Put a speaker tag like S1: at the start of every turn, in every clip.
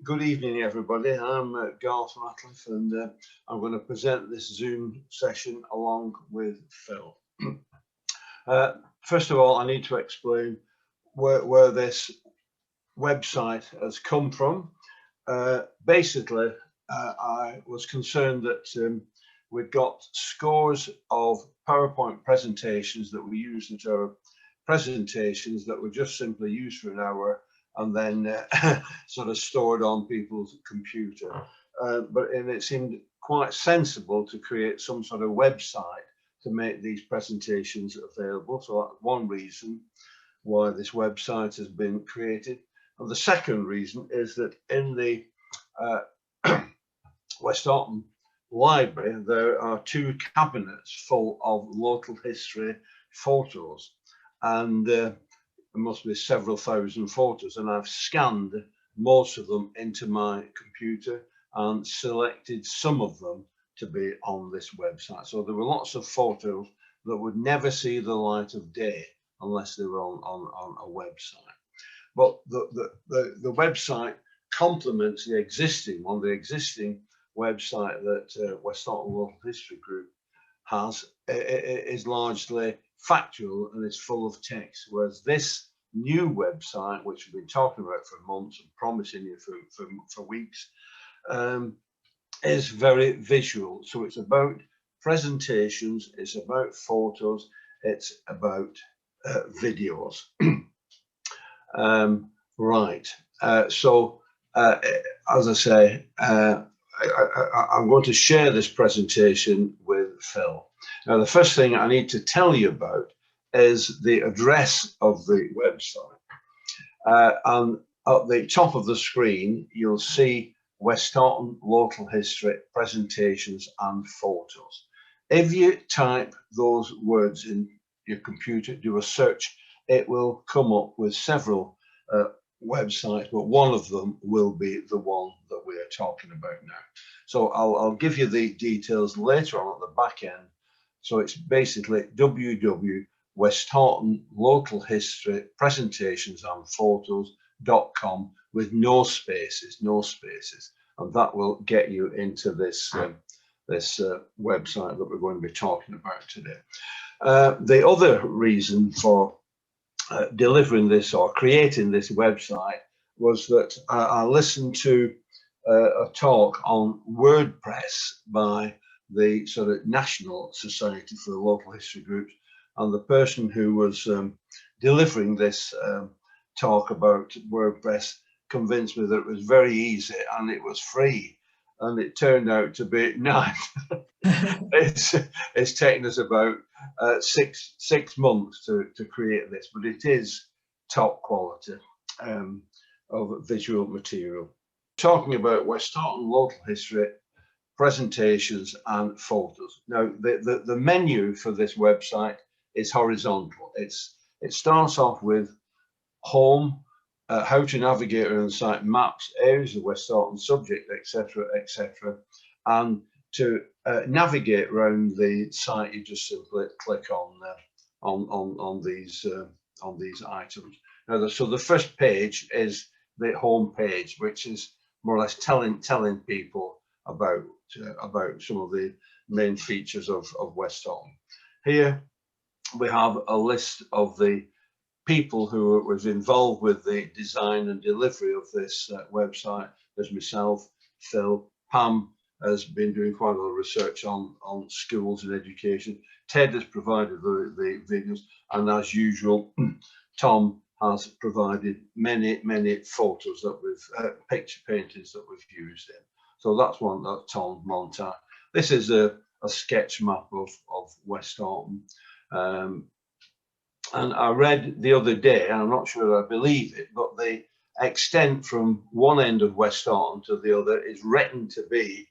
S1: Good evening, everybody. I'm Garth Ratcliffe, and I'm going to present this Zoom session along with Phil. First of all, I need to explain where this website has come from. Basically, I was concerned that we'd got scores of PowerPoint presentations that we used as our presentations that were just simply used for an hour and then sort of stored on people's computer. And it seemed quite sensible to create some sort of website to make these presentations available. So that's one reason why this website has been created. And the second reason is that in the West Orton Library, there are two cabinets full of local history photos. And there must be several thousand photos, and I've scanned most of them into my computer and selected some of them to be on this website. So there were lots of photos that would never see the light of day unless they were on a website. But the website complements the existing one. The existing website that West Orton Local History Group has is largely factual and is full of text, whereas this new website, which we've been talking about for months and promising you for weeks, is very visual. So it's about presentations, it's about photos, it's about videos. Right. So as I say, I'm going to share this presentation with Phil. Now, the first thing I need to tell you about is the address of the website. And at the top of the screen, you'll see West Orton Local History Presentations and Photos. If you type those words in your computer, do a search, it will come up with several websites, but one of them will be the one that we are talking about now. So I'll give you the details later on at the back end. So it's basically www.westhorton.localhistorypresentationsandphotos.com with no spaces, and that will get you into this website that we're going to be talking about today. The other reason for delivering this or creating this website was that I listened to a talk on WordPress by the sort of National Society for Local History Groups, and the person who was delivering this talk about WordPress convinced me that it was very easy and it was free, and it turned out to be not. It's taken us about 6 months to create this, but it is top quality of visual material. Talking about West Orton Local History Presentations and Photos. Now, the menu for this website is horizontal. It starts off with home, how to navigate around the site, maps, areas of West Orton, subject, etc., etc. And to navigate around the site, you just simply click on these items. Now, so the first page is the home page, which is more or less telling people about some of the main features of West Orton. Here we have a list of the people who was involved with the design and delivery of this website. There's myself, Phil, Pam has been doing quite a lot of research on schools and education. Ted has provided the videos, and as usual, Tom has provided many photos that we've picture paintings that we've used in. So that's one that Tom Monta. This is a sketch map of West Orton. And I read the other day, and I'm not sure I believe it, but the extent from one end of West Orton to the other is written to be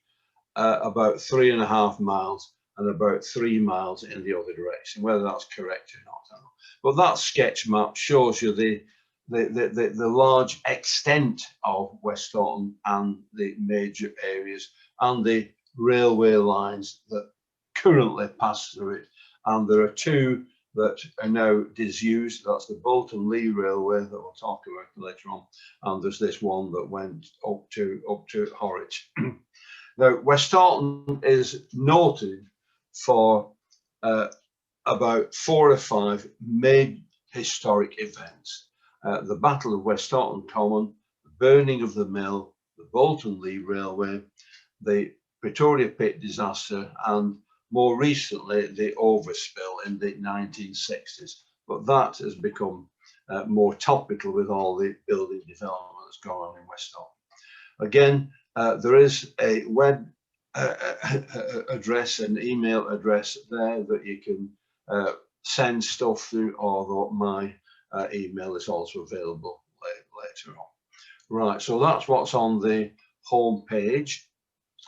S1: about 3.5 miles and about 3 miles in the other direction. Whether that's correct or not, I don't know. But that sketch map shows you the large extent of West Orton and the major areas and the railway lines that currently pass through it. And there are two that are now disused. That's the Bolton Lee Railway that we'll talk about later on, and there's this one that went up to Horwich. Now, Westhoughton is noted for about 4 or 5 main historic events. The Battle of Westhoughton Common, the burning of the mill, the Bolton Lee Railway, the Pretoria Pit disaster, and more recently the overspill in the 1960s. But that has become more topical with all the building development that's going on in Westhoughton. Again, there is a web address, an email address there that you can send stuff through, although my email is also available later on. Right, so that's what's on the home page.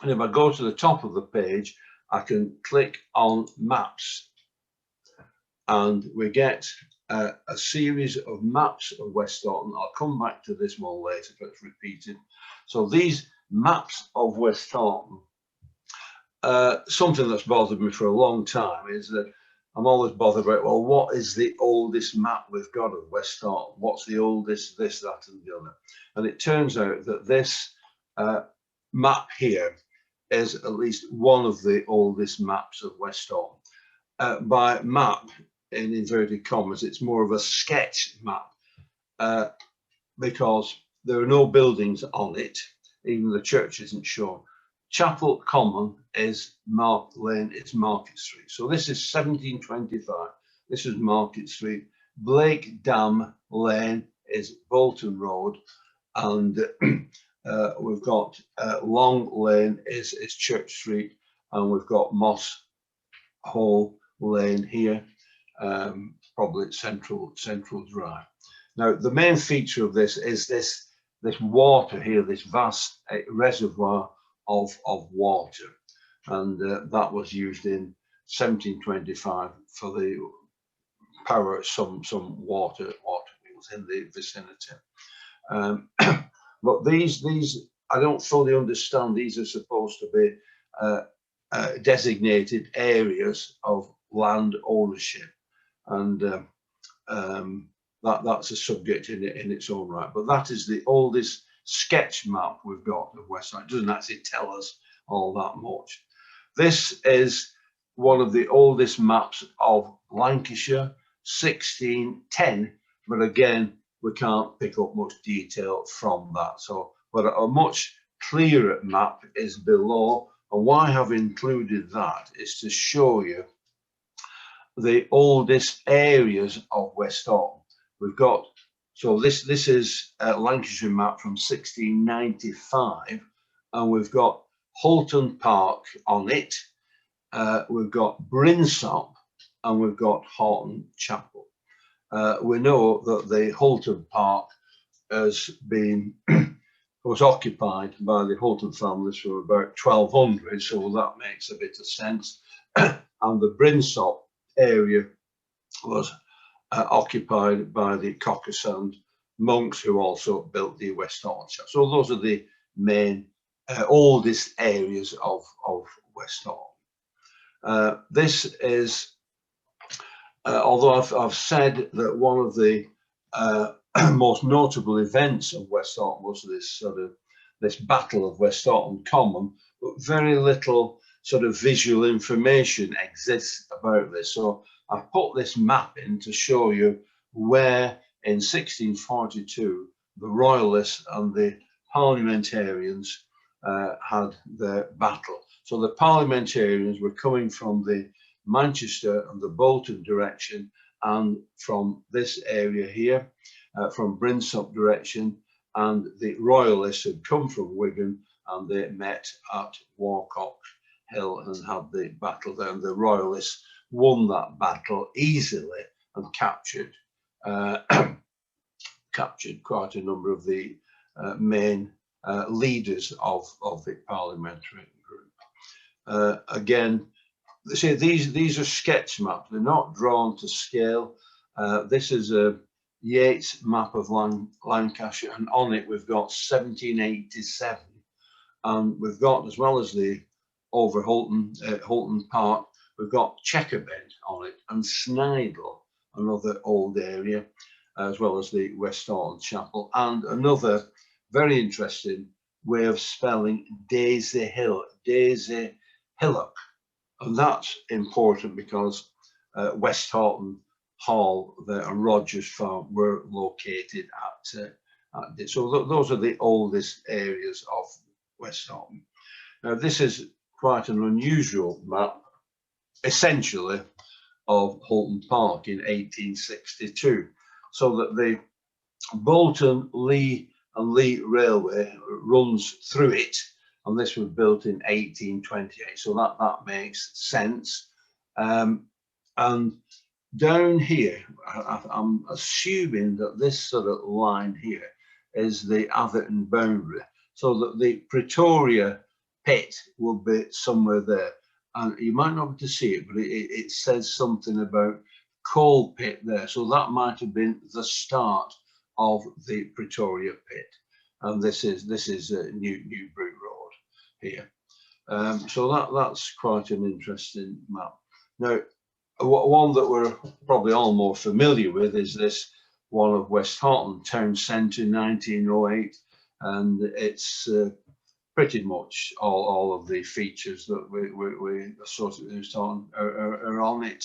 S1: And if I go to the top of the page, I can click on maps, and we get a series of maps of Westhoughton. I'll come back to this one later, but it's repeated. So these maps of Westhoughton, something that's bothered me for a long time is that I'm always bothered about, well, what is the oldest map we've got of Westhoughton? What's the oldest this, that, and the other? And it turns out that this map here is at least one of the oldest maps of Westhoughton. By map, in inverted commas, it's more of a sketch map because there are no buildings on it. Even the church isn't shown. Chapel Common is Mark Lane, it's Market Street. So this is 1725. This is Market Street. Blake Dam Lane is Bolton Road, and we've got Long Lane is Church Street, and we've got Moss Hole Lane here, probably Central Drive. Now, the main feature of this is this water here, this vast reservoir of water, and that was used in 1725 for the power of some water wheels in the vicinity. But these I don't fully understand. These are supposed to be designated areas of land ownership, and that's a subject in its own right. But that is the oldest sketch map we've got of Westhoughton. It doesn't actually tell us all that much. This is one of the oldest maps of Lancashire, 1610, but again, we can't pick up much detail from that. So, but a much clearer map is below, and why I have included that is to show you the oldest areas of Westhoughton. We've got, so this is a Lancashire map from 1695, and we've got Hulton Park on it, we've got Brinsop, and we've got Horton Chapel. We know that the Hulton Park has been was occupied by the Hulton families from about 1200, so that makes a bit of sense. And the Brinsop area was occupied by the Cockersand monks, who also built the Westhoughton Chapel. So those are the main oldest areas of Westhoughton. This is, although I've said that one of the most notable events of Westhoughton was this Battle of Westhoughton Common, but very little sort of visual information exists about this. So I've put this map in to show you where in 1642 the Royalists and the Parliamentarians had their battle. So the Parliamentarians were coming from the Manchester and the Bolton direction, and from this area here, from Brinsop direction, and the Royalists had come from Wigan, and they met at Warcock Hill and had the battle there. And the Royalists won that battle easily and captured quite a number of the main leaders of the parliamentary group. Again, see, these are sketch maps. They're not drawn to scale. This is a Yates map of Lancashire, and on it we've got 1787, and we've got, as well as the over Hulton Park, we've got Checkerbed on it, and Snidel, another old area, as well as the West Horton Chapel, and another very interesting way of spelling Daisy Hill, Daisy Hillock. And that's important because West Horton Hall there and Rogers Farm were located at so those are the oldest areas of West Horton. Now this is quite an unusual map, essentially, of Hulton Park in 1862, so that the Bolton, Lee and Lee Railway runs through it, and this was built in 1828, so that makes sense. And down here, I'm assuming that this sort of line here is the Atherton boundary, so that the Pretoria pit will be somewhere there. And you might not be able to see it, but it says something about coal pit there. So that might have been the start of the Pretoria pit. And this is New Brew Road here. So that's quite an interesting map. Now, one that we're probably all more familiar with is this one of West Horton Town Centre, 1908, and it's pretty much all of the features that we associate with Horton are on it.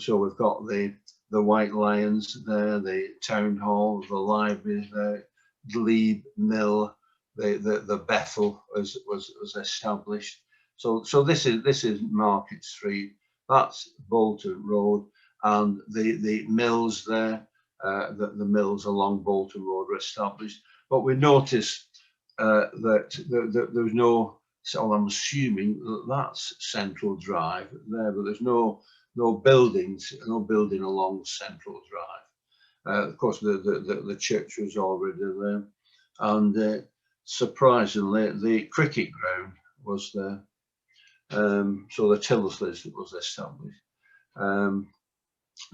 S1: So we've got the White Lions there, the Town Hall, the library there, Glebe Mill, the Bethel was established. So this is Market Street, that's Bolton Road, and the mills there, the mills along Bolton Road were established. But we notice that there's no, so I'm assuming that's Central Drive there, but there's no buildings, no building along Central Drive. Of course, the church was already there, and surprisingly, the cricket ground was there. So the Tillersleys was established.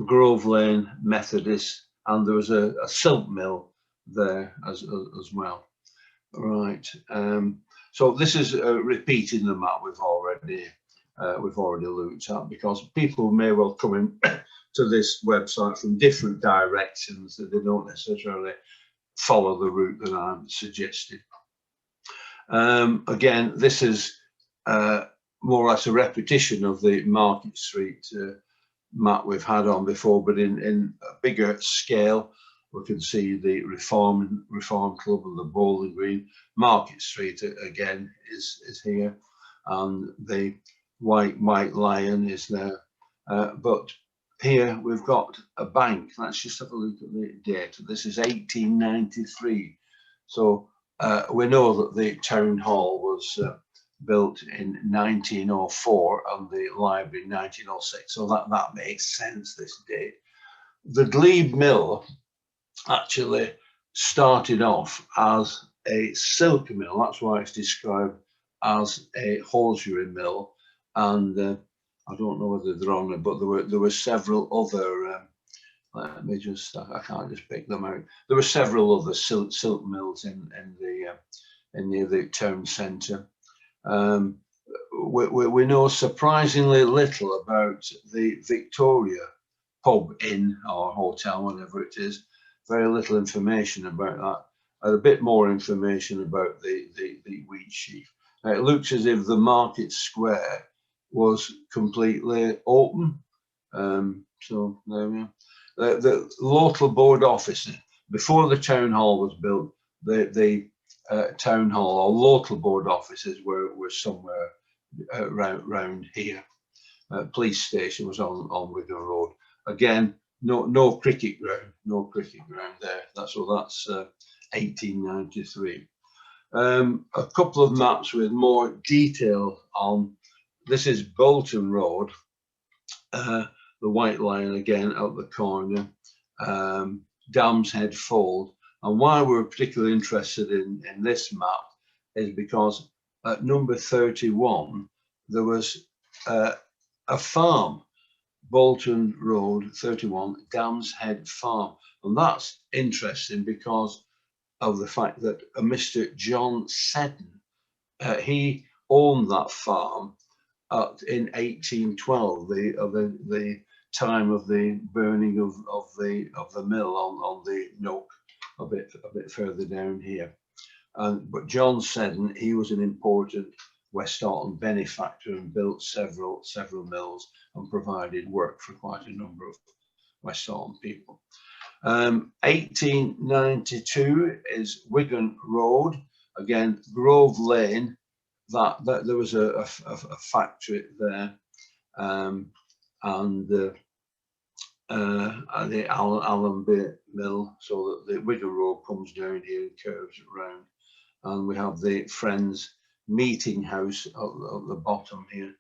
S1: Grove Lane Methodist, and there was a silk mill there as well. Right. So this is repeating the map we've already looked at, because people may well come in to this website from different directions that they don't necessarily follow the route that I'm suggesting. Again, this is more or less a repetition of the Market Street map we've had on before, but in a bigger scale. We can see the Reform Club and the Bowling Green. Market Street again is here, and the White Lion is there. But here we've got a bank. Let's just have a look at the date. This is 1893. So we know that the Town Hall was built in 1904 and the library 1906. So that makes sense, this date. The Glebe Mill actually started off as a silk mill. That's why it's described as a hosiery mill. And I don't know whether they're on it, but there were several other. Let me just, I can't just pick them out. There were several other silk mills in the town centre. We know surprisingly little about the Victoria pub, inn or hotel, whatever it is. Very little information about that. A bit more information about the wheat sheaf. It looks as if the market square was completely open. So there we are. The local board offices, before the town hall was built, the town hall or local board offices were somewhere round here. Police station was on Wigan Road. Again, no cricket ground there. That's 1893. A couple of maps with more detail on. This is Bolton Road, the White Lion again out the corner, Dam's Head Fold. And why we're particularly interested in this map is because at number 31 there was a farm. Bolton Road 31, Dam's Head Farm. And that's interesting because of the fact that Mr. John Seddon, he owned that farm, in 1812, the time of the burning of the mill on the Nook, a bit further down here. But John Seddon, he was an important West Orton benefactor and built several mills and provided work for quite a number of West Orton people. 1892 is Wigan Road, again Grove Lane. That there was a factory there, and the Allenby Mill, so that the Wigan Road comes down here and curves around, and we have the Friends Meeting House at the bottom here,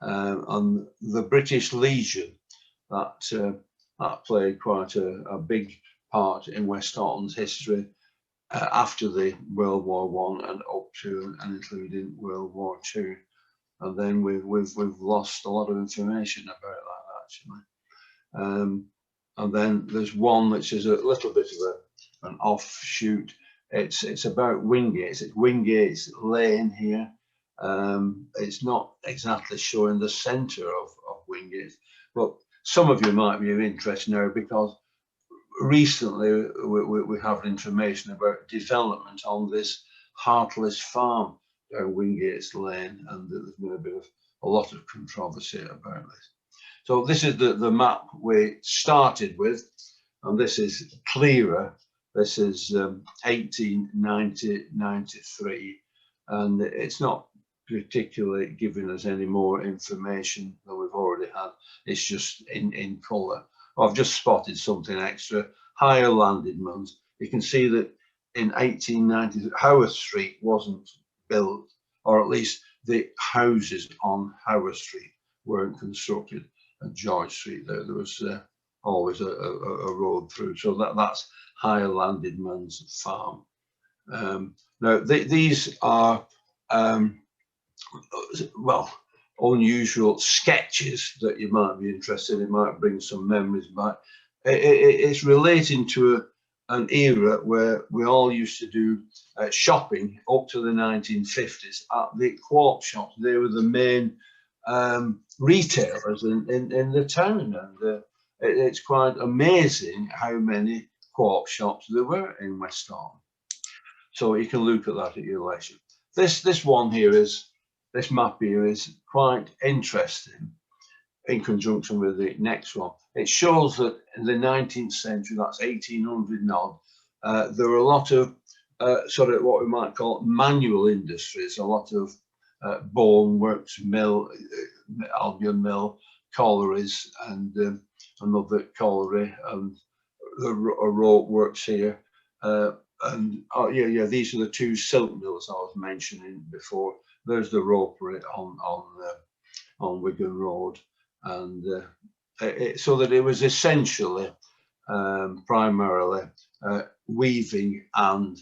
S1: and the British Legion that played quite a big part in West Orton's history after the World War I and up to and including World War II. And then we've lost a lot of information about that, actually. And then there's one which is a little bit of an offshoot. It's about Wingates. It's Wingates Lane here. It's not exactly showing the centre of Wingates, but some of you might be of interest now, because recently we have information about development on this Heartless farm down Wingates Lane, and there's been a lot of controversy about this. So this is the map we started with, and this is clearer. This is 1890-93, and it's not particularly giving us any more information than we've already had. It's just in colour. I've just spotted something extra. Higher landed months. You can see that in 1890, Howard Street wasn't built, or at least the houses on Howard Street weren't constructed. At George Street, there was always a road through. So that's Higher Landed Man's Farm. Now these are well, unusual sketches that you might be interested in. It might bring some memories back. It's relating to an era where we all used to do shopping up to the 1950s at the quark shops. They were the main retailers in the town, and it's quite amazing how many quark shops there were in West Orton. So you can look at that at your leisure. This one here is, this map here is quite interesting in conjunction with the next one. It shows that in the 19th century, that's 1800 and odd, there were a lot of sort of what we might call manual industries, a lot of bone works, mill, Albion Mill, collieries, and another colliery, and a rope works here. And oh yeah, these are the two silk mills I was mentioning before. There's the ropery on Wigan Road, and so that it was essentially primarily weaving and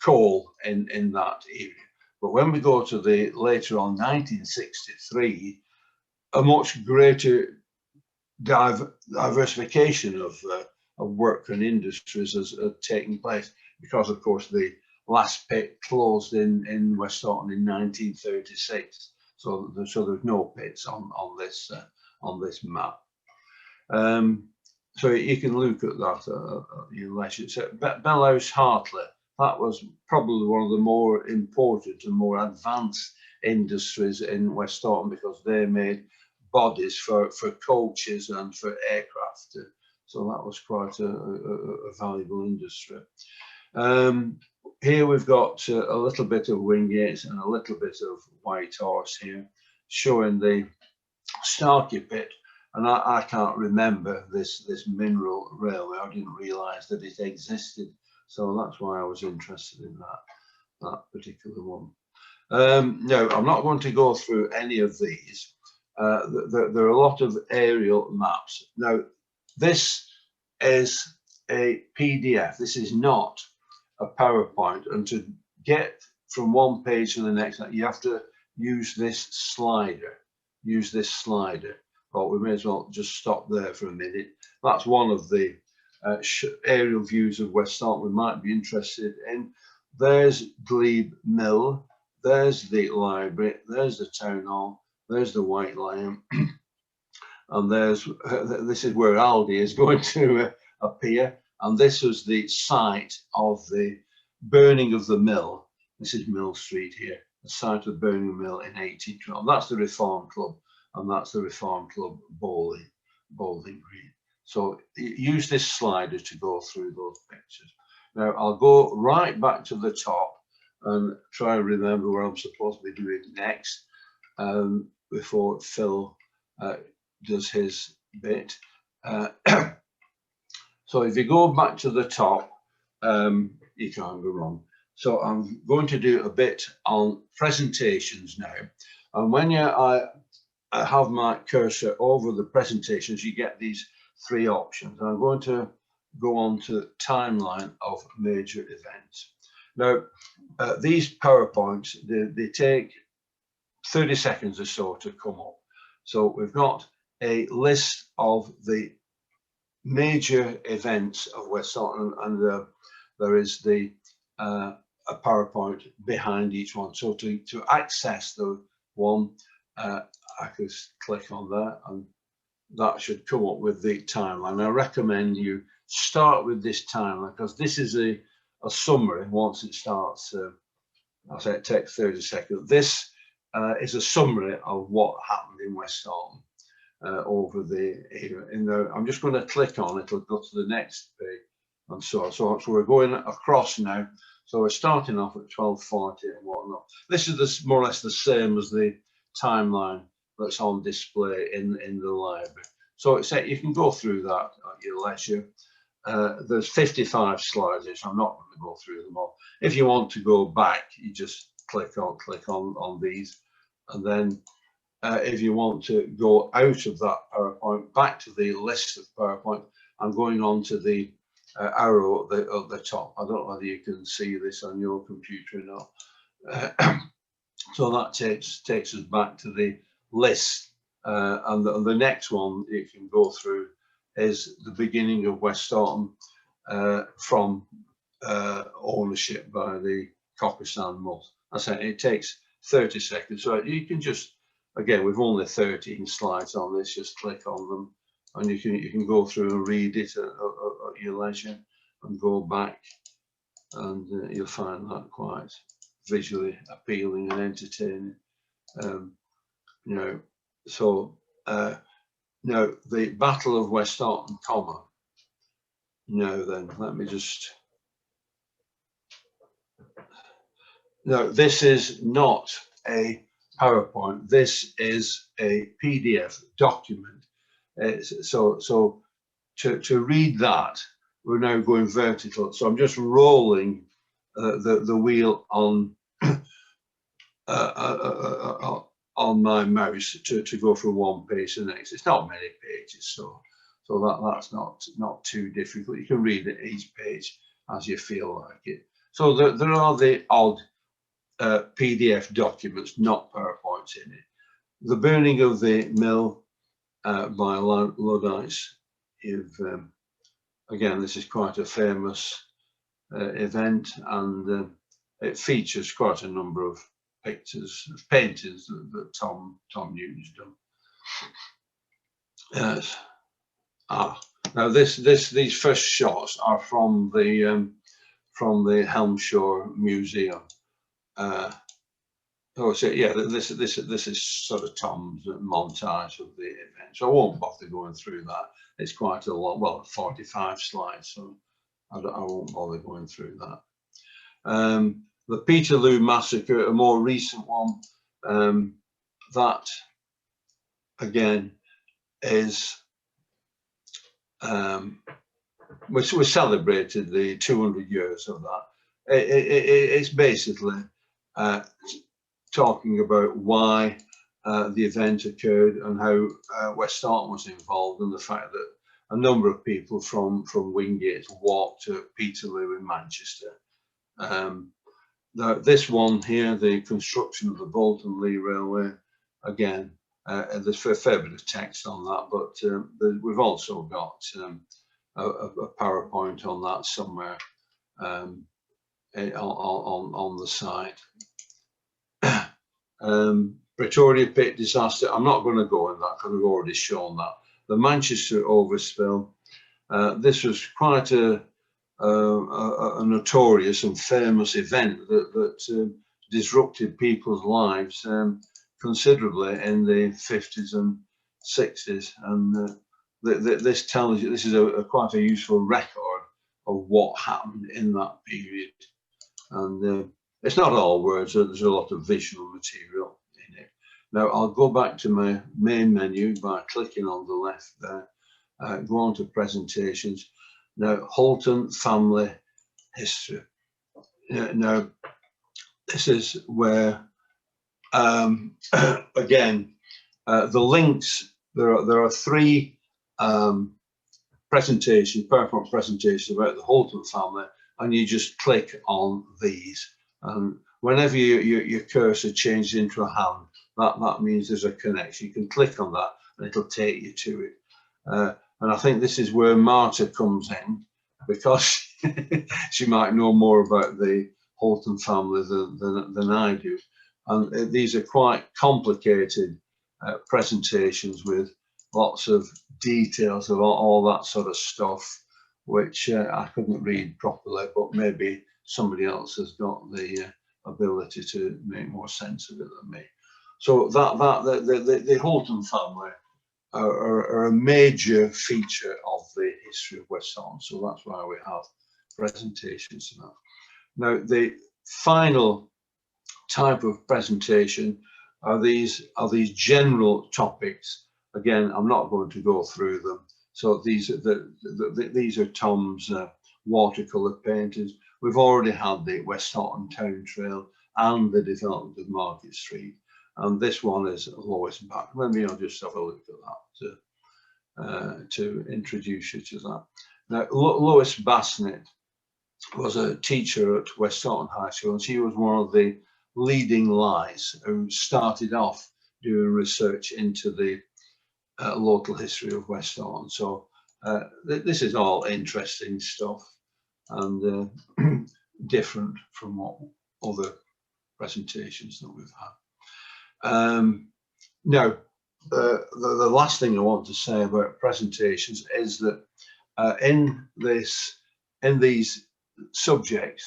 S1: coal in that area. But when we go to the later on 1963, a much greater diversification of work and industries has taken place, because of course the last pit closed in West Orton in 1936. So there's no pits on this map. So you can look at that at your leisure. So Bellows Hartley, that was probably one of the more important and more advanced industries in West Orton, because they made bodies for coaches and for aircraft. So that was quite a valuable industry. Here we've got a little bit of Wingates and a little bit of White Horse here, showing the Starkey pit. And I can't remember this mineral railway. I didn't realise that it existed. So that's why I was interested in that particular one. No, I'm not going to go through any of these. There are a lot of aerial maps. Now, this is a PDF. This is not a PowerPoint. And to get from one page to the next, you have to use this slider. But we may as well just stop there for a minute. That's one of the aerial views of West Orton we might be interested in. There's Glebe Mill, there's the library, there's the town hall, There's the White Lion. And this is where Aldi is going to appear. And this was the site of the burning of the mill. This is Mill Street here, the site of the burning of the mill in 1812. That's the Reform Club, and that's the Reform Club Bowling Green. So use this slider to go through those pictures. Now I'll go right back to the top and try and remember what I'm supposed to be doing next before Phil does his bit. So if you go back to the top, you can't go wrong. So I'm going to do a bit on presentations now. And when I have my cursor over the presentations, you get these three options. And I'm going to go on to timeline of major events. Now, these PowerPoints, they take 30 seconds or so to come up. So we've got a list of the major events of West Scotland, and there is the a PowerPoint behind each one. So to access the one, I could click on that, and that should come up with the timeline. I recommend you start with this timeline because this is a summary. Once it starts, I say it takes 30 seconds. This is a summary of what happened in West Scotland over the era. I'm just going to click on it. It'll go to the next page, and so we're going across now. So we're starting off at 1240 and whatnot. This is more or less the same as the timeline that's on display in the library. So it's you can go through that at your leisure. There's 55 slides, so I'm not going to go through them all. If you want to go back, you just click on these, and then if you want to go out of that PowerPoint back to the list of PowerPoint, I'm going on to the arrow at the top. I don't know whether you can see this on your computer or not. So that takes us back to the list, and the next one you can go through is the beginning of West Scotland from ownership by the Cockerstand Mull. I said it takes 30 seconds, so you can just, again, we've only 13 slides on this, just click on them, and you can go through and read it at your leisure and go back, and you'll find that quite visually appealing and entertaining. Now the Battle of West Scotland, comma. Now then, let me just. No, this is not a PowerPoint. This is a PDF document. So to read that, we're now going vertical. So I'm just rolling the wheel on my mouse to go from one page to the next. It's not many pages, so that's not too difficult. You can read it each page as you feel like it. So there are the odd PDF documents, not PowerPoints in it. The burning of the mill by Luddites. Again, this is quite a famous event, and it features quite a number of pictures, paintings that Tom Newton's done. Yes. Now these first shots are from the Helmshire Museum. So yeah, this is sort of Tom's montage of the event. So I won't bother going through that. It's quite a lot. Well, 45 slides, so I won't bother going through that. The Peterloo Massacre, a more recent one, that again is we celebrated the 200 years of that. It's basically talking about why the event occurred and how West Scotland was involved, and the fact that a number of people from Wingate walked to Peterloo in Manchester. Now this one here, the construction of the Bolton Lee Railway, again, there's a fair bit of text on that, but we've also got a PowerPoint on that somewhere on the site. Pretoria Pit disaster, I'm not going to go in that because I've already shown that. The Manchester overspill, this was quite a notorious and famous event that disrupted people's lives considerably in the 50s and 60s. And this tells you, this is quite a useful record of what happened in that period. And it's not all words, there's a lot of visual material in it. Now I'll go back to my main menu by clicking on the left there, go on to presentations. Now, Holton family history. Now, this is where, again, the links, there are three PowerPoint presentations about the Holton family, and you just click on these. And whenever your cursor changes into a hand, that means there's a connection. You can click on that and it'll take you to it. And I think this is where Marta comes in, because she might know more about the Holton family than I do. And these are quite complicated presentations with lots of details of all that sort of stuff, which I couldn't read properly, but maybe somebody else has got the ability to make more sense of it than me. So the Holton family are a major feature of the history of West Scotland, so that's why we have presentations to that. Now, the final type of presentation are these general topics. Again, I'm not going to go through them. So these are Tom's watercolour paintings. We've already had the West Scotland Town Trail and the development of Market Street. And this one is Lois Back. Maybe I'll just have a look at that to introduce you to that. Now, Lois Bassnett was a teacher at West Scotland High School, and she was one of the leading lights who started off doing research into the local history of West Scotland. So this is all interesting stuff and different from what other presentations that we've had. Now, the last thing I want to say about presentations is that in these subjects,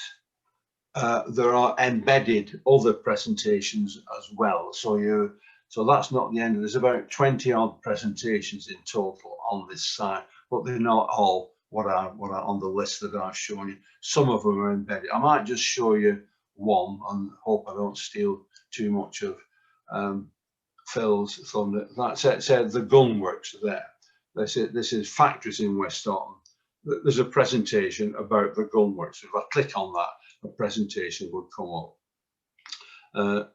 S1: there are embedded other presentations as well. So that's not the end. There's about 20 odd presentations in total on this site, but they're not all what are on the list that I've shown you. Some of them are embedded. I might just show you one and hope I don't steal too much of Phil's thunder. That said the gunworks there. This is factories in West Scotland. There's a presentation about the gunworks. If I click on that, a presentation would come up.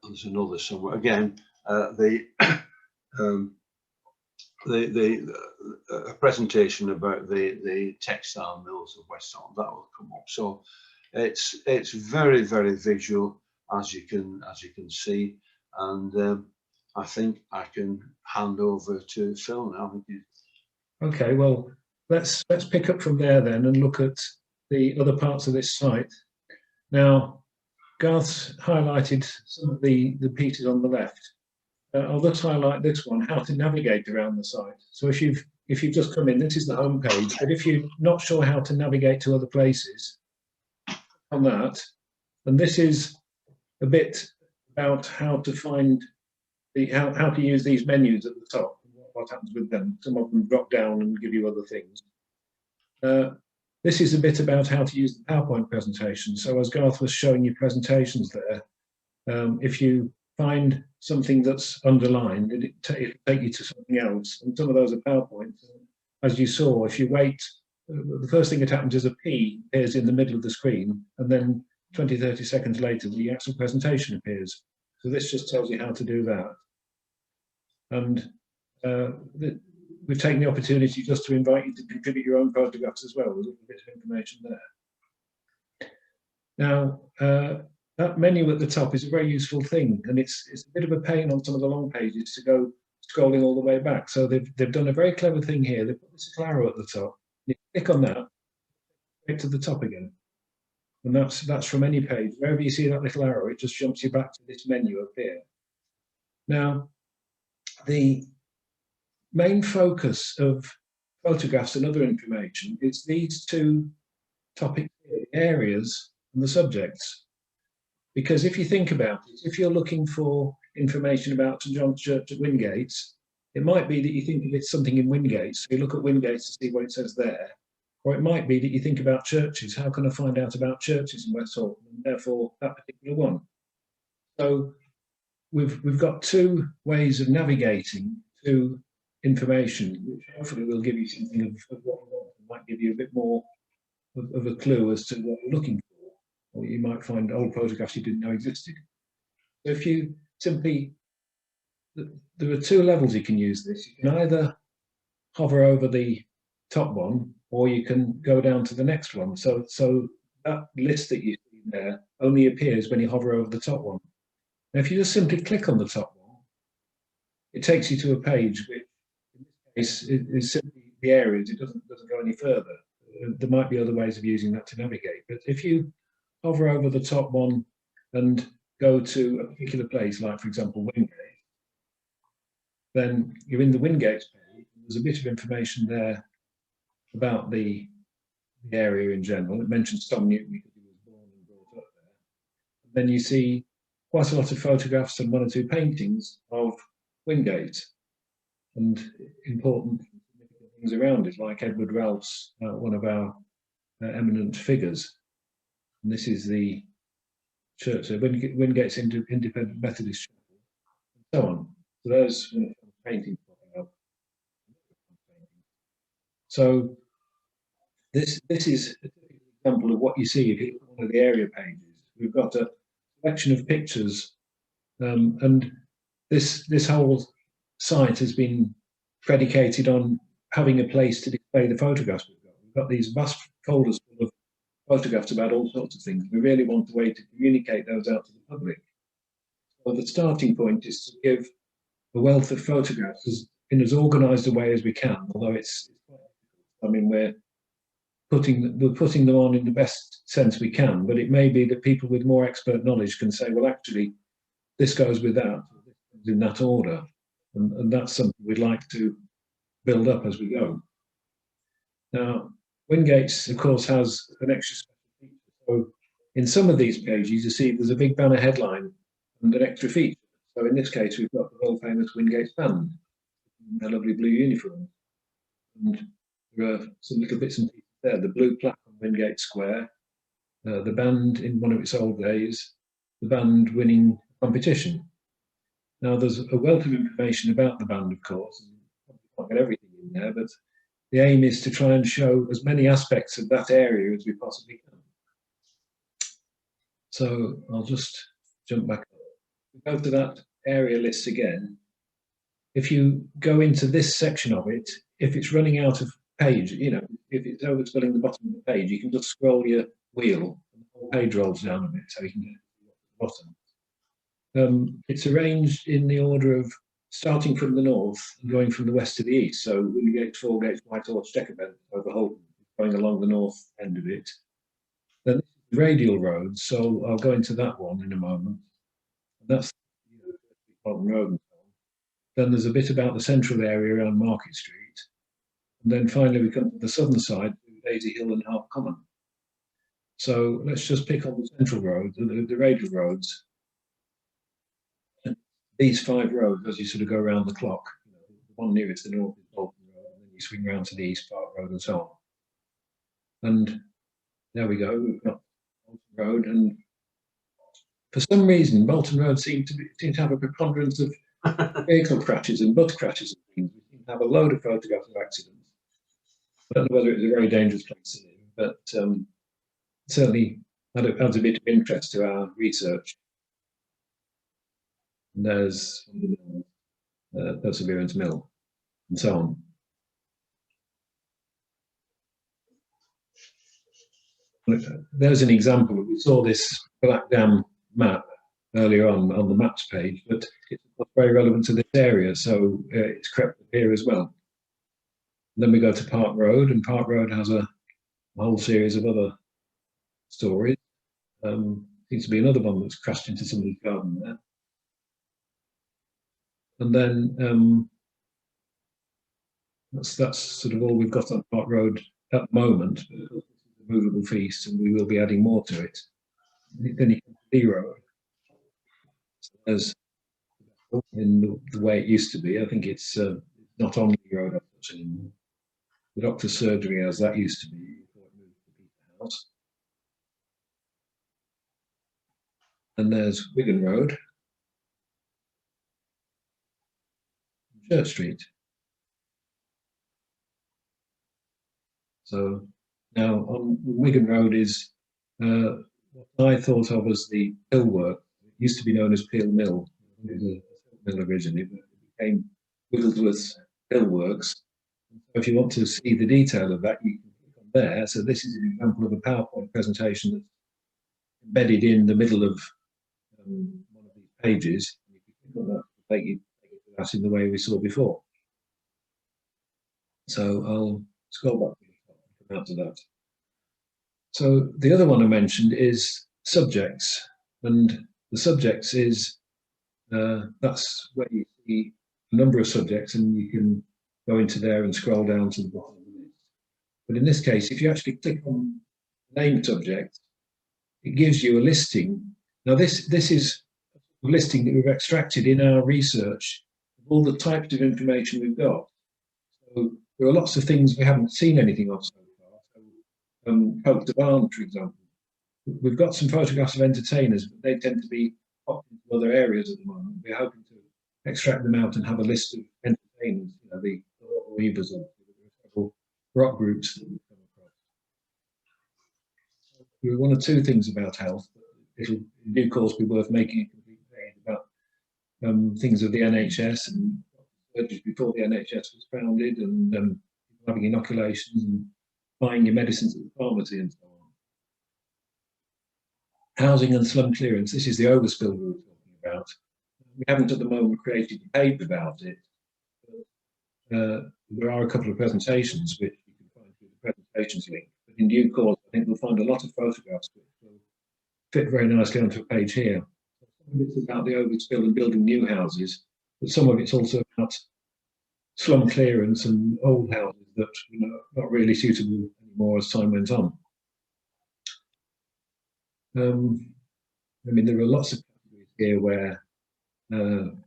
S1: There's another somewhere. Again, a presentation about the textile mills of West Scotland, that will come up. So it's very, very visual, as you can see. And I think I can hand over to Phil now.
S2: Okay, well, let's pick up from there then and look at the other parts of this site. Now, Garth's highlighted some of the pieces on the left. I'll just highlight this one, how to navigate around the site. So if you've just come in, this is the home page, but if you're not sure how to navigate to other places, on that, and this is a bit about how to find how to use these menus at the top, what happens with them. Some of them drop down and give you other things. This is a bit about how to use the PowerPoint presentation. So as Garth was showing you presentations there, if you find something that's underlined, it'll take you to something else. And some of those are PowerPoint. As you saw, if you wait, the first thing that happens is a P appears in the middle of the screen, and then 20, 30 seconds later, the actual presentation appears. So this just tells you how to do that. And we've taken the opportunity just to invite you to contribute your own photographs as well. There's a little bit of information there. Now, that menu at the top is a very useful thing, and it's a bit of a pain on some of the long pages to go scrolling all the way back. So they've done a very clever thing here. They've put this little arrow at the top. You click on that, get to the top again. And that's from any page. Wherever you see that little arrow, it just jumps you back to this menu up here. Now, the main focus of photographs and other information is these two topic areas and the subjects. Because if you think about it, if you're looking for information about St John's Church at Wingate, it might be that you think of it something in Wingate, so you look at Wingate to see what it says there. Or it might be that you think about churches. How can I find out about churches in West Halton? And therefore, that particular one. So we've got two ways of navigating to information, which hopefully will give you something of what you want. It might give you a bit more of a clue as to what you're looking for. Or you might find old photographs you didn't know existed. So if you simply, there are two levels you can use this. You can either hover over the top one, or you can go down to the next one. So that list that you see there only appears when you hover over the top one. Now, if you just simply click on the top one, it takes you to a page which, in this case, is simply the areas. It doesn't go any further. There might be other ways of using that to navigate. But if you hover over the top one and go to a particular place, like, for example, Wingate, then you're in the Wingate page. There's a bit of information there about the area in general. It mentions Tom Newton because he was born and brought up there. And then you see quite a lot of photographs and one or two paintings of Wingate and important things around it, like Edward Ralph's, one of our eminent figures. And this is the church, so Wingate's Independent Methodist Chapel, and so on. So there's paintings popping up. So this is an example of what you see if you look at one of the area pages. We've got a collection of pictures, and this whole site has been predicated on having a place to display the photographs we've got. We've got these vast folders full of photographs about all sorts of things. We really want a way to communicate those out to the public. So the starting point is to give a wealth of photographs in as organised a way as we can, although it's I mean, we're putting them on in the best sense we can, but it may be that people with more expert knowledge can say, well, actually, this goes with that, in that order. And that's something we'd like to build up as we go. Now, Wingate's, of course, has an extra special feature. So in some of these pages, you see there's a big banner headline and an extra feature. So in this case, we've got the world famous Wingate's band, in their lovely blue uniform. And there are some little bits and pieces there. The blue plaque on Wingate Square, the band in one of its old days, the band winning competition. Now, there's a wealth of information about the band, of course, and you can't get everything in there, but the aim is to try and show as many aspects of that area as we possibly can. So I'll just jump back up. Go to that area list again. If you go into this section of it, if it's running out of page, you know, if it's overspilling the bottom of the page, you can just scroll your wheel and the whole page rolls down a bit so you can get to the bottom. It's arranged in the order of starting from the north and going from the west to the east. So Wingate, Foregate, Whitehorse, Checkerbent, over Holden, going along the north end of it. Then the radial roads, so I'll go into that one in a moment. And that's Bolton Road and so on. Then there's a bit about the central area around Market Street. And then finally we come to the southern side, Daisy Hill and Harp Common. So let's just pick on the central road, the radial roads. These 5 roads, as you sort of go around the clock, you know, the one nearest the north is Bolton Road, and then you swing round to the east, Park Road, and so on. And there we go, we've got Bolton Road, and for some reason, Bolton Road seemed to have a preponderance of vehicle crashes and bus crashes and things. We seem to have a load of photographs of accidents. I don't know whether it was a very dangerous place to live, but certainly adds a bit of interest to our research. And there's Perseverance Mill, and so on. There's an example. We saw this Black Dam map earlier on the maps page, but it's very relevant to this area, so it's crept up here as well. And then we go to Park Road, and Park Road has a whole series of other stories. Seems to be another one that's crashed into somebody's garden there. And then that's sort of all we've got on Park Road at the moment. A movable feast, and we will be adding more to it. Then you come to B Road. So there's in the way it used to be. I think it's not on the road anymore. The doctor's surgery, as that used to be, before it moved to the Peter House. And there's Wigan Road, Church Street. So now on Wigan Road is what I thought of as the Pill Work. It used to be known as Peel Mill. It was a mill originally, but it became Wigglesworth Pill Works. So if you want to see the detail of that, you can click on there. So this is an example of a PowerPoint presentation that's embedded in the middle of one of these pages. You can click on that to take you to that in the way we saw before. So I'll scroll back to the top and come out to that. So the other one I mentioned is subjects, and the subjects is that's where you see a number of subjects, and you can go into there and scroll down to the bottom of the list. But in this case, if you actually click on name subject, it gives you a listing. Now this is a listing that we've extracted in our research of all the types of information we've got. So there are lots of things we haven't seen anything of so far. So, Coke de Barn, for example. We've got some photographs of entertainers, but they tend to be popped into other areas at the moment. We're hoping to extract them out and have a list of entertainers, you know, the Weavers of several rock groups that we've come across. There are one or two things about health. It'll in due course be worth making a complete page about things of the NHS and before the NHS was founded, and having inoculations and buying your medicines at the pharmacy and so on. Housing and slum clearance. This is the overspill we were talking about. We haven't at the moment created a page about it. There are a couple of presentations which you can find through the presentations link. But in due course, I think we'll find a lot of photographs which will fit very nicely onto a page here. Some of it's about the overspill and building new houses, but some of it's also about slum clearance and old houses that are not really suitable anymore as time went on. I mean, there are lots of categories here where we can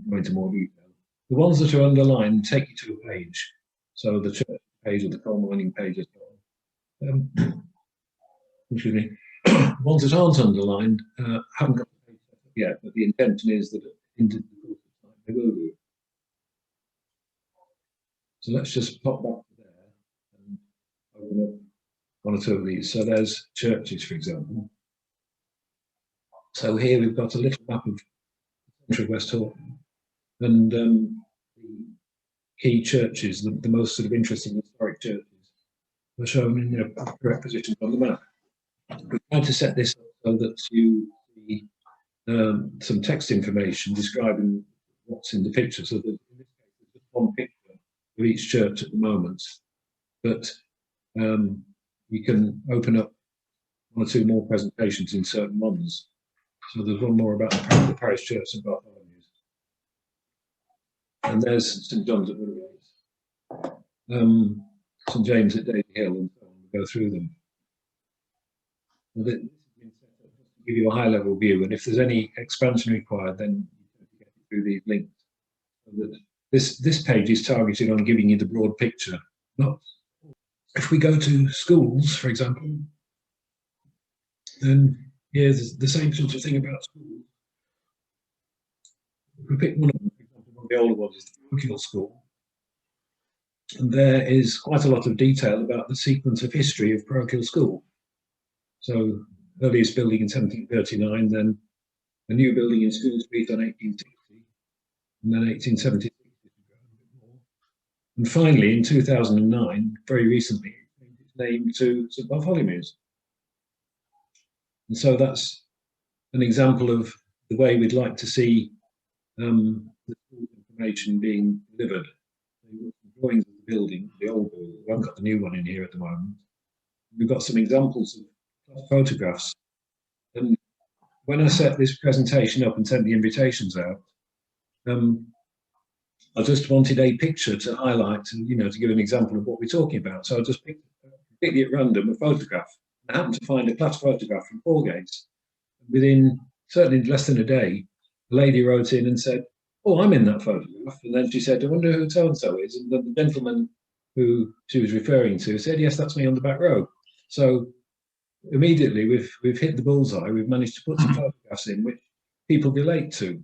S2: go into more detail. The ones that are underlined take you to a page. So the church page or the coal mining page as well. Excuse me. Ones that aren't underlined haven't got the page set up yet, but the intention is that in the course of time they will do. So let's just pop back to there and open up one or two of these. So there's churches, for example. So here we've got a little map of the centre of West Horton, and the key churches, the most sort of interesting historic churches, are shown in their correct positions on the map. We've tried to set this up so that you see some text information describing what's in the picture. So that in this case, there's just one picture of each church at the moment, but you can open up one or two more presentations in certain ones. So there's one more about the parish church of Bartholomew's. And there's St John's at Woodgate, St James at Daisy Hill, and so on. We'll go through them. Well, this has been set up just to give you a high-level view, and if there's any expansion required, then you have to get through these links. So that this page is targeted on giving you the broad picture. Not if we go to schools, for example, then here's the same sort of thing about schools. If we pick one of them, for example, one of the older ones is the parochial school, and there is quite a lot of detail about the sequence of history of parochial school. So earliest building in 1739, then a new building in School Street on 1860, and then 1876, and finally in 2009, very recently, it changed its name to St Bartholomew's. And so that's an example of the way we'd like to see the school information being delivered. Drawings of the building, the old building. We haven't got the new one in here at the moment. We've got some examples of photographs. And when I set this presentation up and sent the invitations out, I just wanted a picture to highlight and, you know, to give an example of what we're talking about. So I just picked completely at random a photograph. I happened to find a class photograph from Poorgate. Within certainly less than a day, a lady wrote in and said, "Oh, I'm in that photograph." And then she said, "I wonder who so-and-so is." And then the gentleman who she was referring to said, "Yes, that's me on the back row." So immediately we've hit the bullseye. We've managed to put some photographs in which people relate to.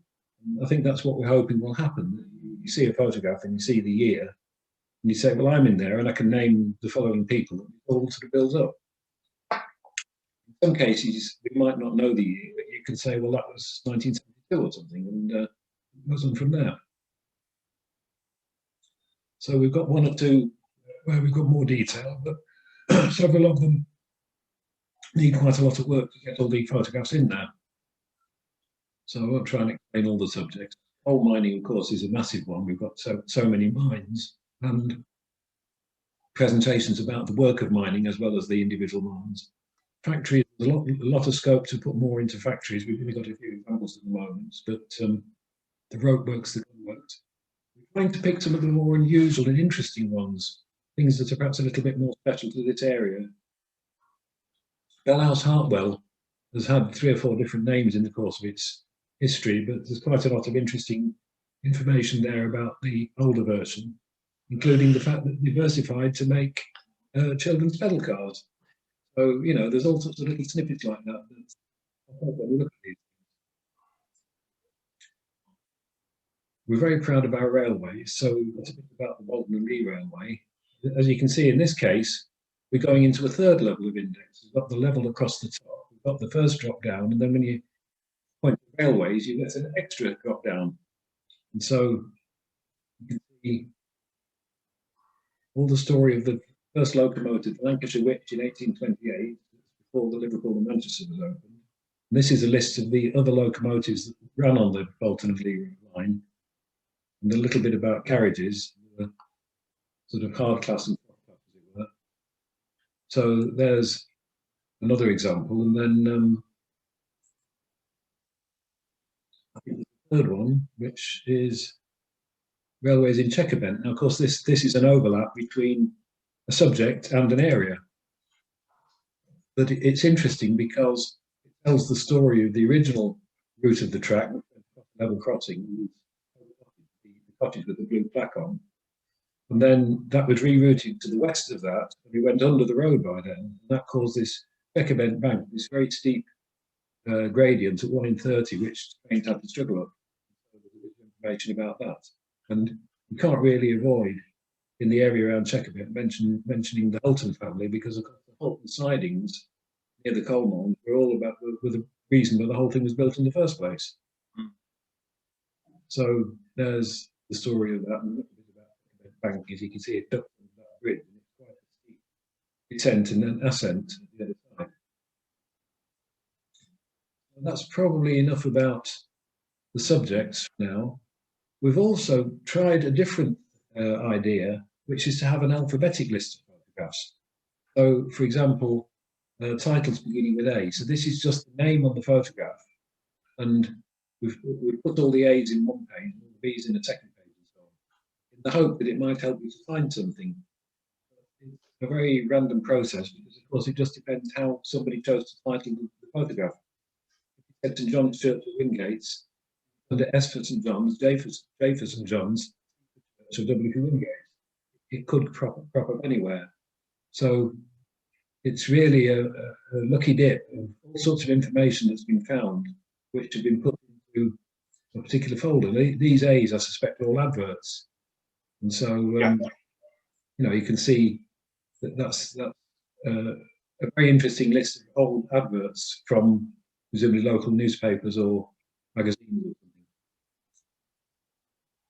S2: I think that's what we're hoping will happen. You see a photograph and you see the year, and you say, "Well, I'm in there, and I can name the following people," and it all sort of builds up. In some cases, we might not know the year, but you can say, "Well, that was 1972 or something," and it goes on from there. So we've got one or two where we've got more detail, but several of them need quite a lot of work to get all the photographs in there. So I won't try and explain all the subjects. Coal mining, of course, is a massive one. We've got so many mines and presentations about the work of mining as well as the individual mines. Factories, there's a lot of scope to put more into factories. We've only got a few examples at the moment, but the rope works, the gun works. We're trying to pick some of the more unusual and interesting ones, things that are perhaps a little bit more special to this area. Bellhouse Hartwell has had 3 or 4 different names in the course of its history, but there's quite a lot of interesting information there about the older version, including the fact that they diversified to make children's pedal cars. So, you know, there's all sorts of little snippets like that. When we look at these. We're very proud of our railways, so that's a bit about the Bolton and Lee Railway. As you can see in this case, we're going into a 3rd level of index. We've got the level across the top, we've got the first drop down, and then when you point to railways, you get an extra drop down. And so you can see all the story of the first locomotive, the Lancashire Witch, in 1828, before the Liverpool and Manchester was opened. And this is a list of the other locomotives that ran on the Bolton and Lee line, and a little bit about carriages, sort of hard class and soft class, as it were. So there's another example, and then I think the 3rd one, which is railways in Checkerbent. Now, of course, this is an overlap between a subject and an area, but it's interesting because it tells the story of the original route of the track, level crossing, the cottage with the blue plaque on, and then that was rerouted to the west of that, and we went under the road by then, and that caused this Checkerbent bank, this very steep gradient at 1 in 30, which trains had to struggle up. So there's information about that, and you can't really avoid in the area around Checkerbent mentioning the Hulton family, because of course the Hulton sidings near the coal mines were all about the reason why the whole thing was built in the first place. So there's the story of that, and a little bit about the bank, as you can see it ducks under that bridge, and it's quite a steep descent and an ascent at the other side. And that's probably enough about the subjects now. We've also tried a different idea, which is to have an alphabetic list of photographs. So, for example, titles beginning with A. So this is just the name on the photograph, and we've put all the A's in one page and all the B's in a second page, and so on, in the hope that it might help you to find something. It's a very random process because, of course, it just depends how somebody chose to title the photograph. If you said St John's Church of Wingates, under S for St John's, J for St John's, so W for Wingate, it could crop up anywhere. So it's really a lucky dip of all sorts of information that's been found, which have been put into a particular folder. These A's, I suspect, are all adverts, and so you know, you can see that that's a very interesting list of old adverts from presumably local newspapers or magazines or something.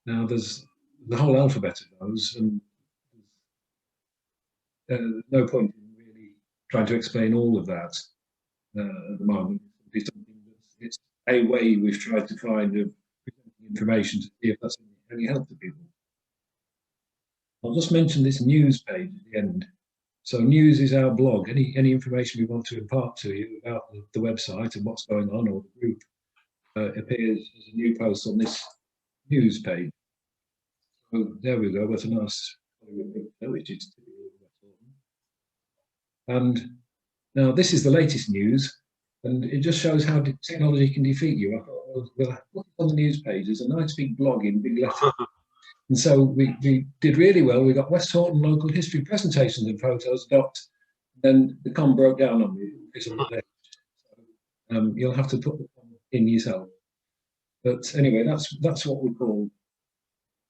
S2: Now there's the whole alphabet of those, and there's no point in really trying to explain all of that at the moment. It's a way we've tried to find of presenting information to see if that's any help to people. I'll just mention this news page at the end. So news is our blog. Any information we want to impart to you about the website and what's going on, or the group, appears as a new post on this news page. So there we go. That's a nice picture, which is typical of West Orton. And now this is the latest news, and it just shows how technology can defeat you. I thought, well, we'll put it on the news page. There's a nice big blog in big letters. And so we did really well. We got West Horton local history presentations and photos docked. Then the com broke down on me. You'll have to put the com in yourself. But anyway, that's what we call.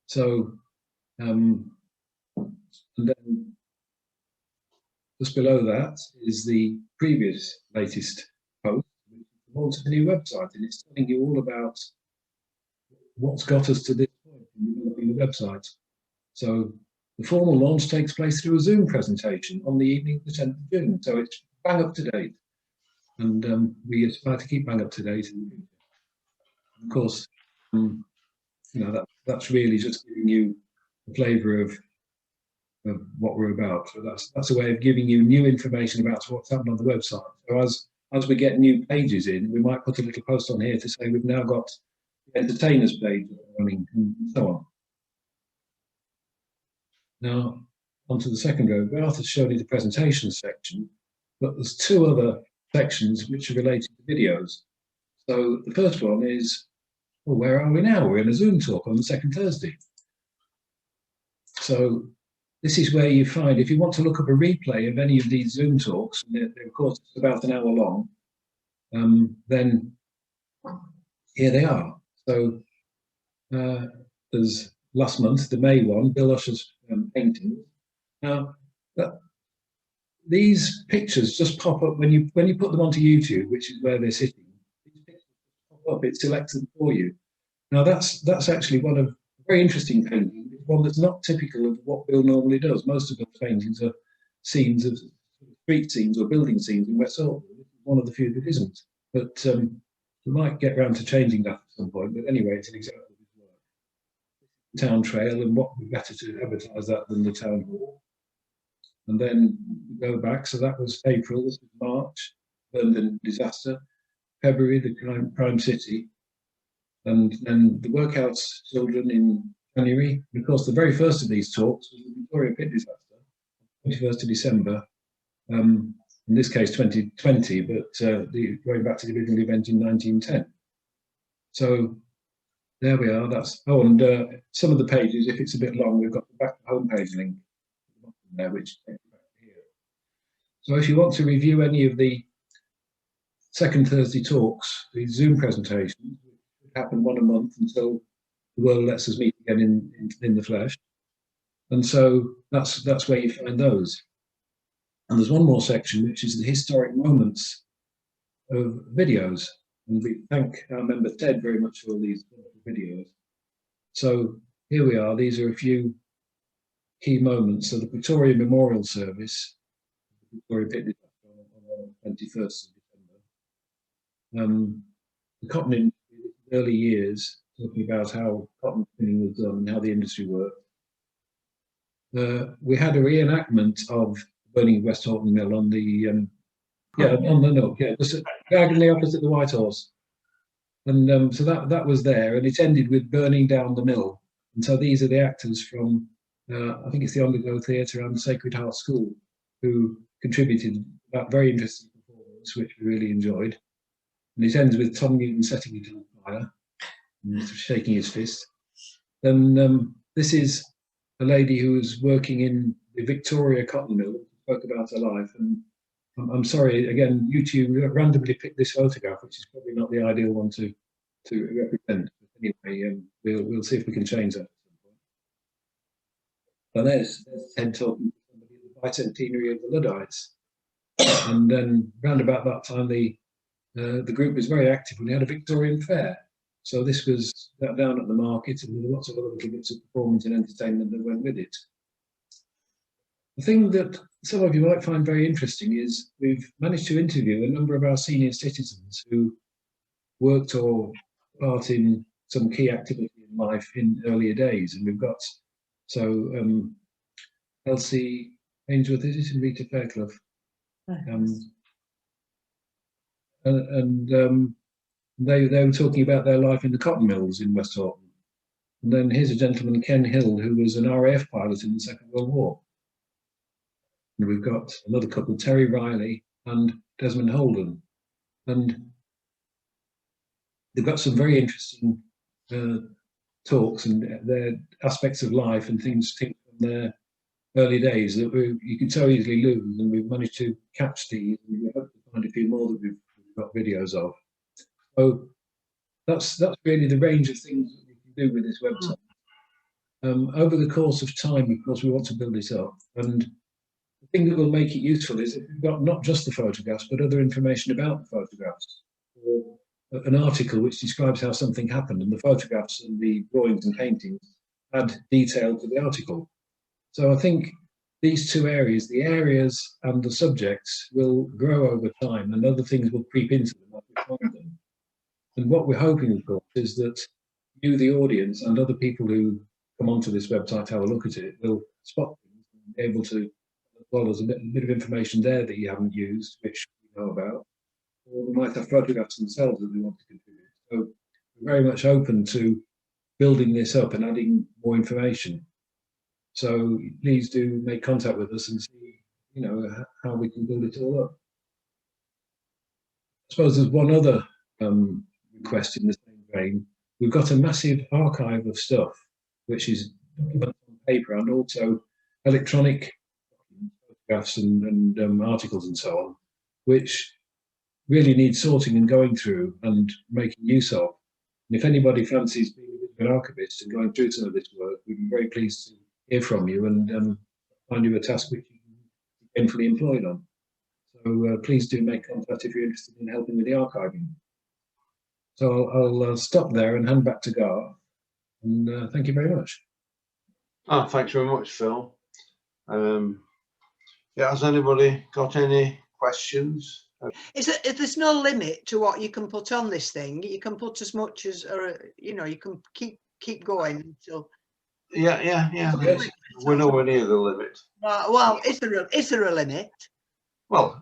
S2: So, and then just below that is the previous latest post, which is the new website, and it's telling you all about what's got us to this point in developing the website. So the formal launch takes place through a Zoom presentation on the evening of the 10th of June. So it's bang up to date. And we aspire to keep bang up to date. Of course, you know, that's really just giving you a flavour of what we're about. So that's a way of giving you new information about what's happened on the website. So as we get new pages in, we might put a little post on here to say we've now got the entertainers page running and so on. Now, onto the second row. Garth has shown you the presentation section, but there's two other sections which are related to videos. So the first one is, well, where are we now? We're in a Zoom talk on the second Thursday. So this is where you find, if you want to look up a replay of any of these Zoom talks, and they're of course about an hour long, then here they are. So there's last month, the May one, Bill Usher's painting. Now, these pictures just pop up when you put them onto YouTube, which is where they're sitting. These pictures pop up, it selects them for you. Now that's actually one of a very interesting painting, one that's not typical of what Bill normally does. Most of Bill's paintings are scenes of street scenes or building scenes in West Orton. One of the few that isn't. But we might get round to changing that at some point. But anyway, it's an example of his work. Town trail, and what would be better to advertise that than the town hall. And then we go back, so that was April, this was March, London disaster, February, the crime city, and then the workhouse children in January. And of course, the very first of these talks was the Victoria Pit disaster, 21st of December, in this case 2020, but going back to the original event in 1910. So there we are. That's and some of the pages, if it's a bit long, we've got the back homepage link there, which takes you back here. So if you want to review any of the second Thursday talks, these Zoom presentations, which happen one a month until the world lets us meet again in the flesh, and so that's where you find those. And there's one more section, which is the historic moments of videos. And we thank our member Ted very much for all these videos. So here we are. These are a few key moments. So the Victoria Memorial Service, the Victoria Pit disaster on the 21st of December. The cotton industry, early years, talking about how cotton spinning was done and how the industry worked. We had a reenactment of burning of West Horton Mill on the on the Nook, just diagonally opposite the White Horse, and so that was there, and it ended with burning down the mill. And so these are the actors from I think it's the Underglow Theatre and the Sacred Heart School who contributed that very interesting performance, which we really enjoyed. And it ends with Tom Newton setting it on fire and shaking his fist. Then this is a lady who was working in the Victoria Cotton Mill, spoke about her life. And I'm sorry, again, YouTube randomly picked this photograph, which is probably not the ideal one to represent. But anyway, we'll see if we can change that. But there's Ted talking to somebody at the bicentenary of the Luddites. And then round about that time, the group was very active when they had a Victorian fair. So this was down at the market, and there were lots of other little bits of performance and entertainment that went with it. The thing that some of you might find very interesting is we've managed to interview a number of our senior citizens who worked or part in some key activity in life in earlier days. And we've got, Elsie Ainsworth, is it, and Rita Fairclough. They were talking about their life in the cotton mills in West Horton. And then here's a gentleman, Ken Hill, who was an RAF pilot in the Second World War. And we've got another couple, Terry Riley and Desmond Holden. And they've got some very interesting talks and their aspects of life and things from their early days that you can so easily lose. And we've managed to catch these, and we hope to find a few more that we've got videos of. So that's really the range of things that we can do with this website. Over the course of time, of course, we want to build it up. And the thing that will make it useful is if we've got not just the photographs, but other information about the photographs. Or an article which describes how something happened, and the photographs and the drawings and paintings add detail to the article. So I think these two areas, the areas and the subjects, will grow over time, and other things will creep into them as we find them. And what we're hoping, of course, is that you, the audience, and other people who come onto this website to have a look at it, will spot things and be able to, as well as a bit of information there that you haven't used, which we know about, or we might have photographs themselves that we want to contribute. So we're very much open to building this up and adding more information. So please do make contact with us and see, how we can build it all up. I suppose there's one other request in the same vein. We've got a massive archive of stuff, which is documents on paper and also electronic photographs and articles and so on, which really needs sorting and going through and making use of. And if anybody fancies being a bit of an archivist and going through some of this work, we'd be very pleased to hear from you and find you a task which you can be gainfully employed on. So please do make contact if you're interested in helping with the archiving. So I'll stop there and hand back to Garth. And thank you very much.
S1: Oh, thanks very much, Phil. Yeah, has anybody got any questions?
S3: There's no limit to what you can put on this thing. You can put as much as, or you can keep going until.
S1: Yeah. We're nowhere near the limit.
S3: Well, is there a limit?
S1: Well,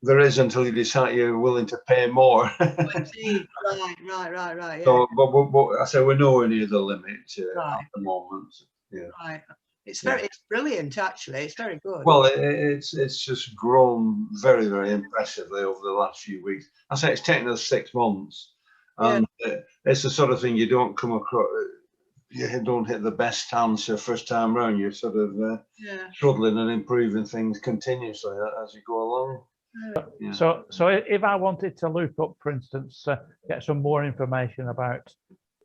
S1: there is until you decide you're willing to pay more.
S3: Right. Yeah.
S1: So, but I say we're nowhere near the limit at the moment. Yeah.
S3: Right. It's brilliant, actually. It's very good.
S1: Well, it's just grown very, very impressively over the last few weeks. I say it's taken us 6 months, and it's the sort of thing you don't come across. You don't hit the best answer first time round. You're sort of struggling and improving things continuously as you go along. Yeah.
S4: So if I wanted to look up, for instance, get some more information about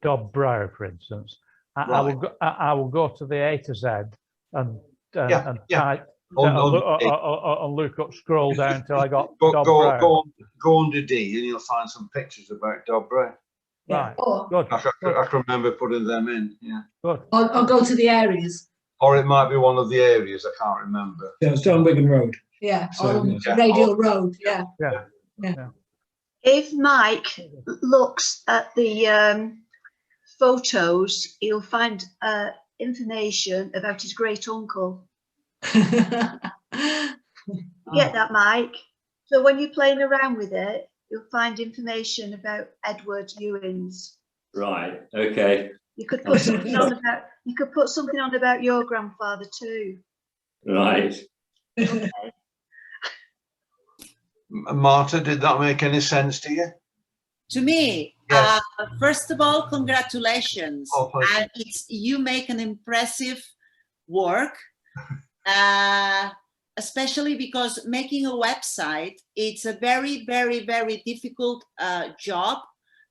S4: Dob Brow, for instance, I will go to the A to Z and type and look up, scroll down until I got Dob Brow.
S1: Go under D and you'll find some pictures about Dob Brow.
S4: Right. Good.
S1: I can remember putting them in. Yeah.
S4: Good.
S5: I'll go to the areas.
S1: Or it might be one of the areas. I can't remember.
S2: Yeah, it's down Wigan Road.
S5: Yeah,
S2: So,
S5: on Radial Road. Yeah.
S6: If Mike looks at the photos, he'll find information about his great uncle. Get that, Mike? So when you're playing around with it, you'll find information about Edward Ewins.
S7: Right. Okay.
S6: You could put something on about. You could put something on about your grandfather too.
S7: Right.
S6: Okay.
S1: Marta, did that make any sense to you?
S8: To me,
S1: Yes.
S8: First of all, congratulations.
S1: Oh, thank you.
S8: And you make an impressive work, especially because making a website, it's a very, very, very difficult job,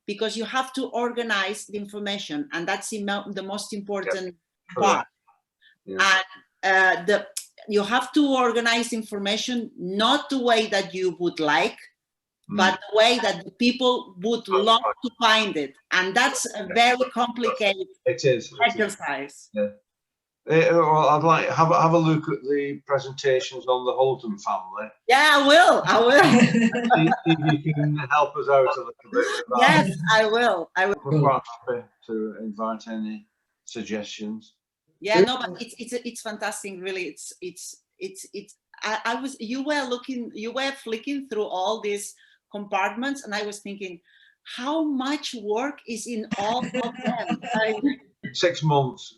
S8: because you have to organize the information, and that's the most important part.
S1: Yeah.
S8: And you have to organize information not the way that you would like, but the way that the people would love to find it, and that's a very complicated exercise.
S1: Yeah. Well, I'd like have a look at the presentations on the Holton family.
S8: Yeah, I will.
S1: See if you can help us out a little bit with that.
S8: Yes, I will.
S1: We're quite happy to invite any suggestions.
S8: Yeah, no, but it's fantastic. Really, you were flicking through all these compartments, and I was thinking, how much work is in all of them.
S1: 6 months.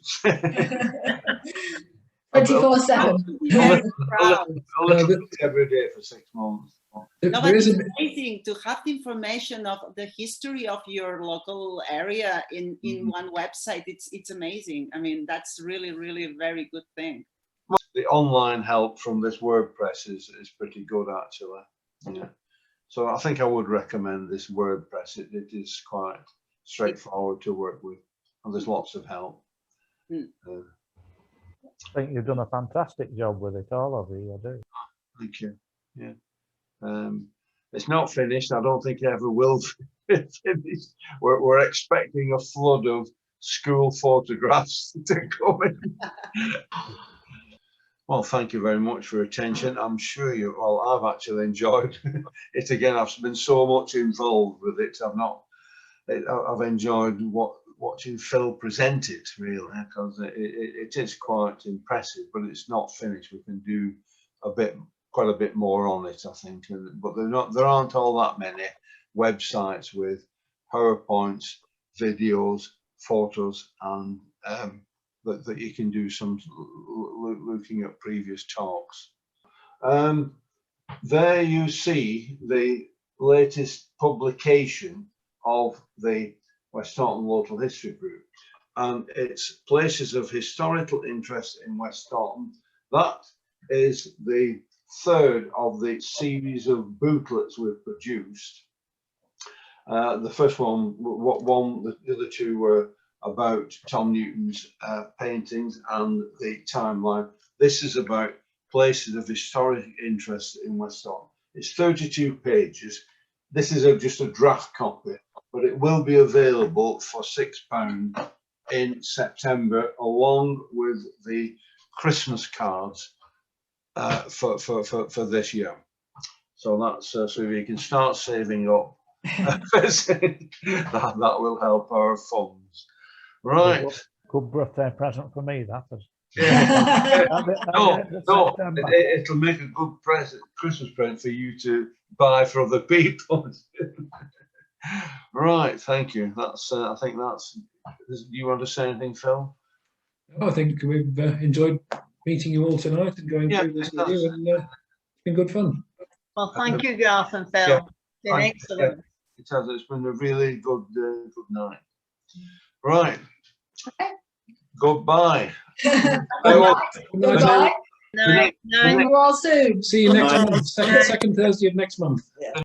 S5: 24/7.
S8: Very proud.
S1: A little bit every day for 6 months.
S8: No,
S2: There
S8: but
S2: is
S8: it's
S2: a,
S8: amazing to have the information of the history of your local area in one website. It's amazing. I mean, that's really, really a very good thing.
S1: The online help from this WordPress is pretty good, actually. Yeah. So I think I would recommend this WordPress. It is quite straightforward to work with, and there's lots of help.
S4: I think you've done a fantastic job with it, all of you. I do.
S1: Thank you. Yeah. It's not finished. I don't think it ever will finish. We're expecting a flood of school photographs to come in. Well, thank you very much for your attention. I'm sure you, well, I've actually enjoyed it again. I've been so much involved with it. I've enjoyed watching Phil present it, really, because it is quite impressive, but it's not finished. We can do quite a bit more on it, I think. But there aren't all that many websites with PowerPoints, videos, photos, and that you can do some looking at previous talks. There you see the latest publication of the West Taunton Local History Group, and it's places of historical interest in West Taunton. That is the third of the series of booklets we've produced. The first one, the other two were about Tom Newton's paintings and the timeline. This is about places of historic interest in West Taunton. It's 32 pages. This is just a draft copy, but it will be available for £6 in September, along with the Christmas cards for this year. So that's so if you can start saving up, that will help our funds. Right.
S4: Good birthday present for me, that is.
S1: Yeah. No, it'll make a good Christmas present for you to buy for other people. Right, thank you. That's I think that's. Do you want to say anything, Phil?
S2: I think we've enjoyed meeting you all tonight and going through this with you, and it's been good fun.
S3: Well, thank you, Garth and Phil.
S1: Yeah,
S3: It's been excellent.
S1: It's been a really good night. Right.
S5: Okay.
S1: Goodbye.
S5: Goodbye.
S3: Night.
S5: See you all soon.
S2: See you next month, second Thursday of next month.